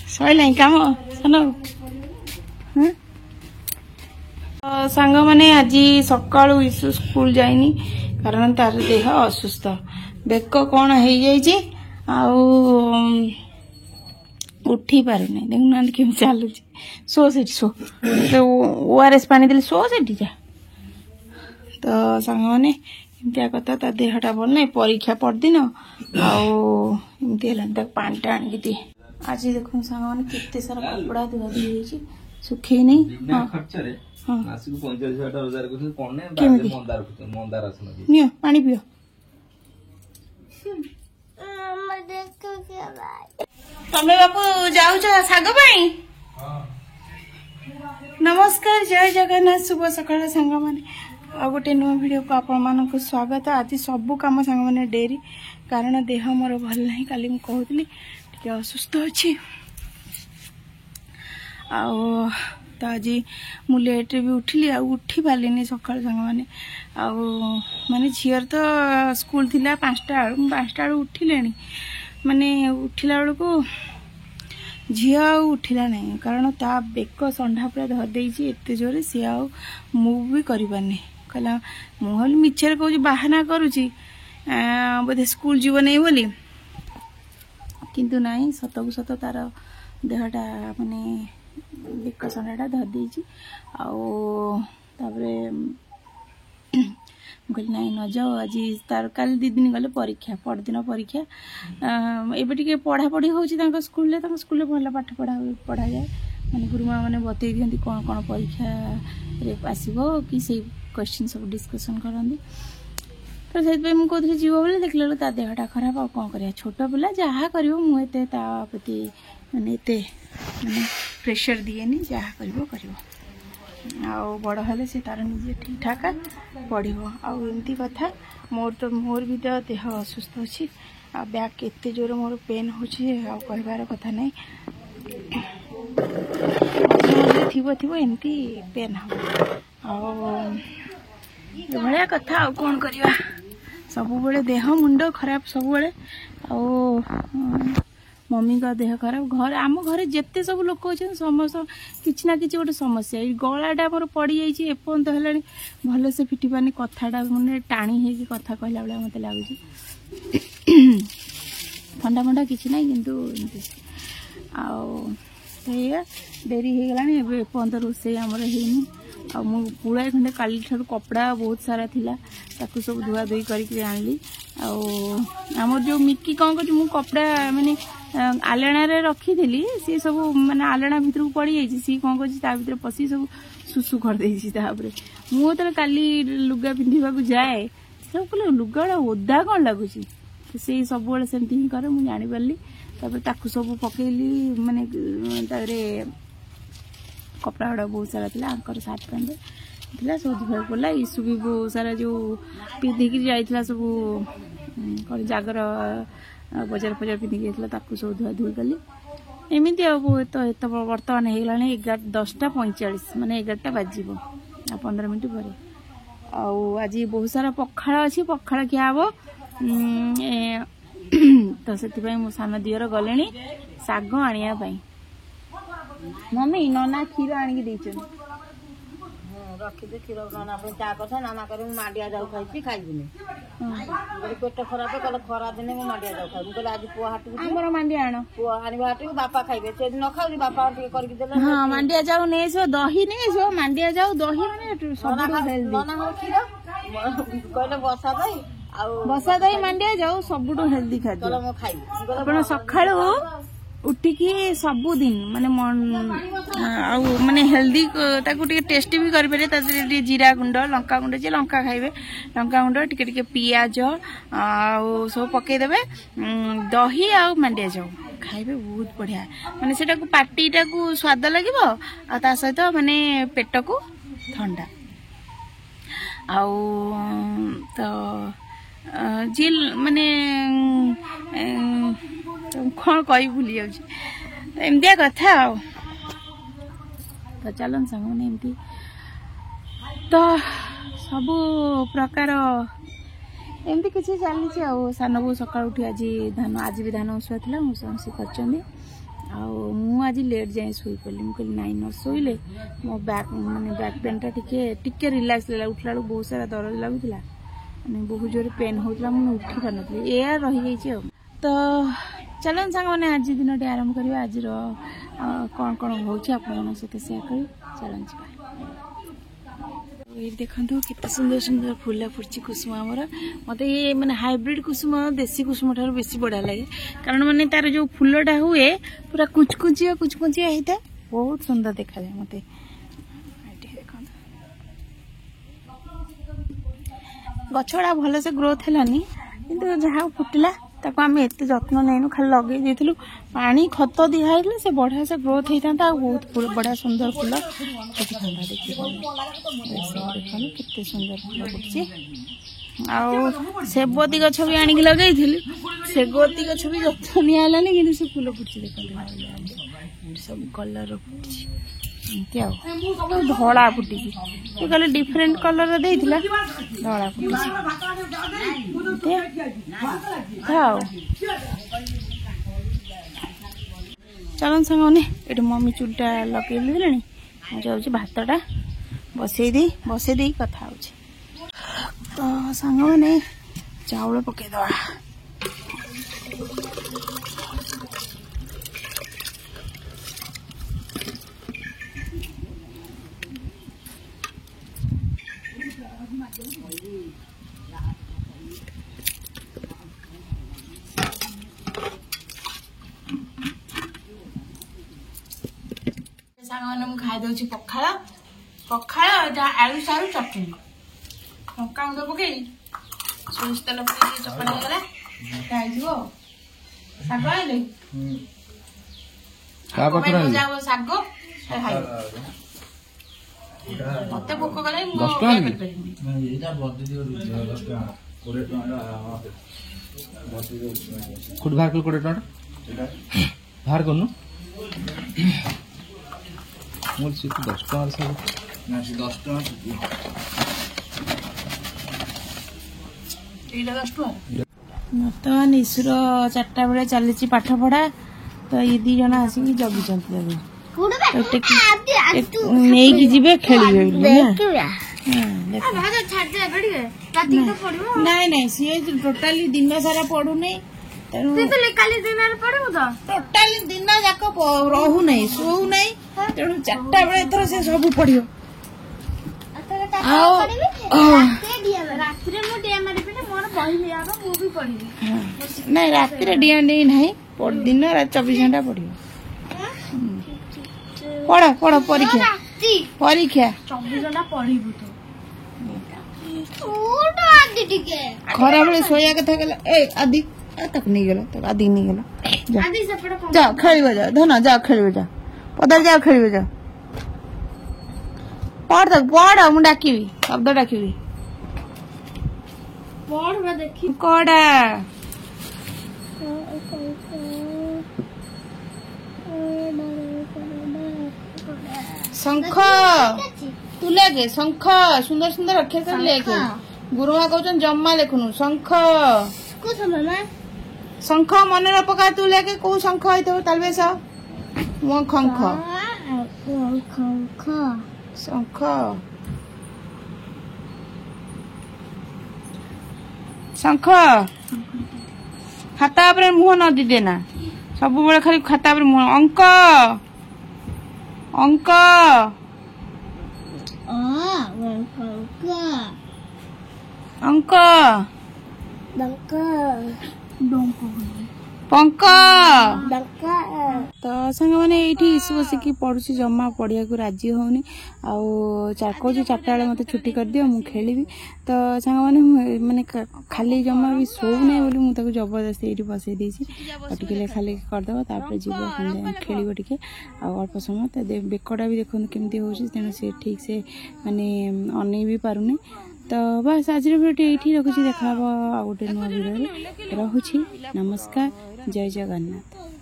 सैला कम सान सांग मैंने आज सका स्कूल जाइनी कारण तार देह असुस्थ बेक कौन हो उठी पारना देखुना कि चलु शो से शो ओआरएस पानी दे शो से जा तो सांग मैंने एमती कथा ता देहटा भल ना परीक्षा परदिन आमती पाटा आनिकी दिए आज देखो सांग मैंने केते सारा कपड़ा धुआ धुई सुखे नहीं पानी पियो तमे बापू जाऊ साग पाई नमस्कार जय जगन्नाथ शुभ सकाळ सांग माने आ गोटे नुआ वीडियो को आपण मानक स्वागत आज सब काम सांग माने डेरी कारण देह मोर भल नहीं काली मु कहतली टिके असुस्थ अछि आ तो आज मु लेट भी उठिली आ उठी पारिनी सका सांग माने माने झीर तो स्कूल थिला 5टा उठिले माने उठिला बेल को झील उठिला नहीं कारण ता बेक संढा पूरा धरदे एत जोरे सी आ मुव भी करें कहला मुहल मिछर कह बाहाना करुच्ची बोधे स्कूल जीव नहीं बोली किंतु नहीं सतकू सत तार देहटा माने बेक संढाटा धरदे कहली नाई न जाओ आज तार काल 2 दिन गले परीक्षा परदिन परीक्षा एबे टिके पढ़ापढ़ी होची तांका स्कूल भल पाठ पढ़ा जाए माने गुरुमा माने बतई दियंती कौन कौन परीक्षा रे आसीबो कि से क्वेश्चन सब डिस्कशन करंदी तो से मुझे कहते जीव बोले देखल ता देहटा खराब आ कौन करिया छोट पिला जहाँ कर मुझे ता प्रति माने माने प्रेशर दिएनी जहाँ कर बड़ हेले से तार निजे ठीक ठाक पढ़ो आमती कथा मोर भी तो देह असुस्थ अच्छी आ बैक केते जोर मोर पेन होबार कथा नहीं थी एमती पेन हम भाया कथा कौन करवा सब देह मुंड खराब सब मम्मी का देह खराब घर आम घर जिते सब लोक अच्छे समस्त किसी ना कि गोटे समस्या गलाटा मोर पड़ जाइए एपर्त है भल से फिटी पानी कथाटा मैंने टाणी हो कथा कहला भाया मत लगुच ठंडा फंडा किसी ना किंतु आया डेरी हो गलानी एपर्त रोसे आमर है पुराए खंडे काली ठार कपड़ा बहुत सारा थिला ताकू सब धुआ धुई करके आनली आमर जो मिकी कौन कर कपड़ा माने आलना रे रखी थी सी सब माने आलना भितर को पड़ी जाइए सी कौन कर भीतर पशि सब सुसु कर देपर मुझे काली लुगा पिंधा जाए सब कह लुगा ओदा कौन लगुच से सब सेमती ही करे मुझे जानीपारि ताकू सब पकेली माने कपड़ा गुड़ा बहुत सारा था आंकर सार्ट पैंट था सब धुआ पड़ा इशू भी बहुत सारा जो पिंधिक जाइला सब कौन जागर बजार फजार पिंधिक जाता सब धुआ धुई कली एमती तो बर्तमान हो गला 10:45 माने 11टा बाजिब 15 मिनट पर आज बहुत सारा पखाड़ अच्छी पखाड़ क्या हम तो से मो सान दियर गले शाग आने मम्मी नना क्षीर आनिक रखिदे क्षीर नाना चा कथा नाना कर मांडिया जाऊ खाई खाइबुनि पेट खराब कल खरा दिन मांडिया जाऊ खाई कहले आज पुआ हाट हमर मांडिया आनो पुआ आनिबा हाट बापा खाइबे से न खाउनी बापा करके देले हां मांडिया जाऊ नै सो दही नै सो मांडिया जाऊ दही माने सब हेल्दी नना हो क्षीर कहले बसा दही मांडिया जाऊ सबुटो हेल्दी खाद्य चलो म खाइबे आपण सखाळू उठिकी सबुदिन माने माने हेल्दी ताकू टिके टेस्टी भी करें ताकि जीरा गुंड लंका गुंड जे लंका खाइबे लंका गुंड टिके टिके पियाज आ सब पकईदे दही आ मांडिया जाऊ खाइबे बहुत बढ़िया माने सेटा को पार्टीटा को स्वाद लगे आ सहित माने पेट को ठंडा तो जी माने कौन कही भूली जामती कथा तो चलन सांग एमती तो सब प्रकार एमती किसी चली सान बो सका उठी आज भी धान उसुआ था मुसी कर आज लेट जाए शुई पड़ी मुझे नाई न शोले मो बैक माने बैक पेन टा टिके रिलैक्स लगा उठला बेलू बहुत सारा दरद लगुला माने बहुत जोर पेन होता मुझे उठी पार नी एया रही तो चलो सांग मैंने आज दिन टी आरंभ करवा आज कौन कौन हो सहित सेयार कर चलन ये देखो केते सुंदर सुंदर फूल फुर्ची कुसुम आमर मत ये माने हाइब्रिड कुसुम देसी कुसुम ठार बेसी बढ़िया लगे कारण माने तार जो फूलटा हुए पूरा कुचकुचिया होता बहुत सुंदर देखा जाए मत गछड़ा भल से ग्रोथ है किंतु जहाँ फुटला ताको आम एत जत्न नैनु खाली लगे देलु पानी खत दिखाई से बढ़िया से ग्रोथ होता बहुत बढ़िया सुंदर फूल देखते सुंदर फूल फुटची सेबती गछ भी आनिक लगे सेबती गछ भी जत्न निलानी कि फूल फुटची देखते सब कलर फुटची धड़ा फुटी कहले डिफरेंट कलर देला धड़ा फुटी चलन सांगने ये मम्मी चुलटा लगे देले जाऊँ भातटा बसई दे कथा हो तो सांग मैंने चाउल पकईदवा खाई दे पखाड़ पखाड़ आलू सारू चटनी लंका गुंड पकई सोरिष तेल पकई चपड़ा गला खाई शाग आइले शाग मत भोक गला खुद बाहर कर 20 टका बाहर करनु मोर से 10 टका सब ना से 10 टका एटा 10 टका मतलब ईश्वर 4टा बेले चली पाठ पढ़ा तो ये 2 जन आसिक जगी नहीं कि जीवे खेलिए नहीं नहीं सी टोटाली दिन सारा पढ़ू नहीं टोटाली दिन जाक रहू नहीं शोऊ नहीं तेणु 4टा बेले एथर से सब पढ़ियो नहीं राति डिया नहीं दिन रात 24 घंटा पढ़ियो पढ़ पढ़ परीक्षा परीक्षा 24 घंटा पढ़िबु तो खरा बेले सोया कथा गला ए आदि तक नहीं गला तक आदि नहीं गला जा खेलिबे जा धना जा खेलिबे जा पदर जा खेलिबे जा पढ़ मु डाकिबी शब्द डाकिबी पढ़ बा देखी कोडा शंख तू लेके शंख सुंदर सुंदर अक्षर कर लेके गुरुमा कहउछन जम्मा लेखनु शंख शंख मन न पका तू लेके को शंख होइतो तालबेस मो खंख शंख शंख खाता पर मुह न दी देना सब बेले खाली खाता पर मुह अंक अंक अंक पंक तो सांग मैंने ये बसिकी पढ़ुची जमा पढ़िया को राजी होनी कहूँ 4टा बेले मत छुट्टी कर दियो मु खेलिबी तो सांग मैंने माने खाली जमा भी शोऊ नहीं बोली मुझे जबरदस्ती ये बसई देसी टे खाली करदेव तापर जीव खेल टे अल्प समय तो बेकटा भी देखो केमती हो तेणु सी ठीक से माने अनै भी पारुनी तो बस आज भिडियो ये रखुची देखा आ गोटे नुआ भिडियो रहुची नमस्कार जय जगन्नाथ।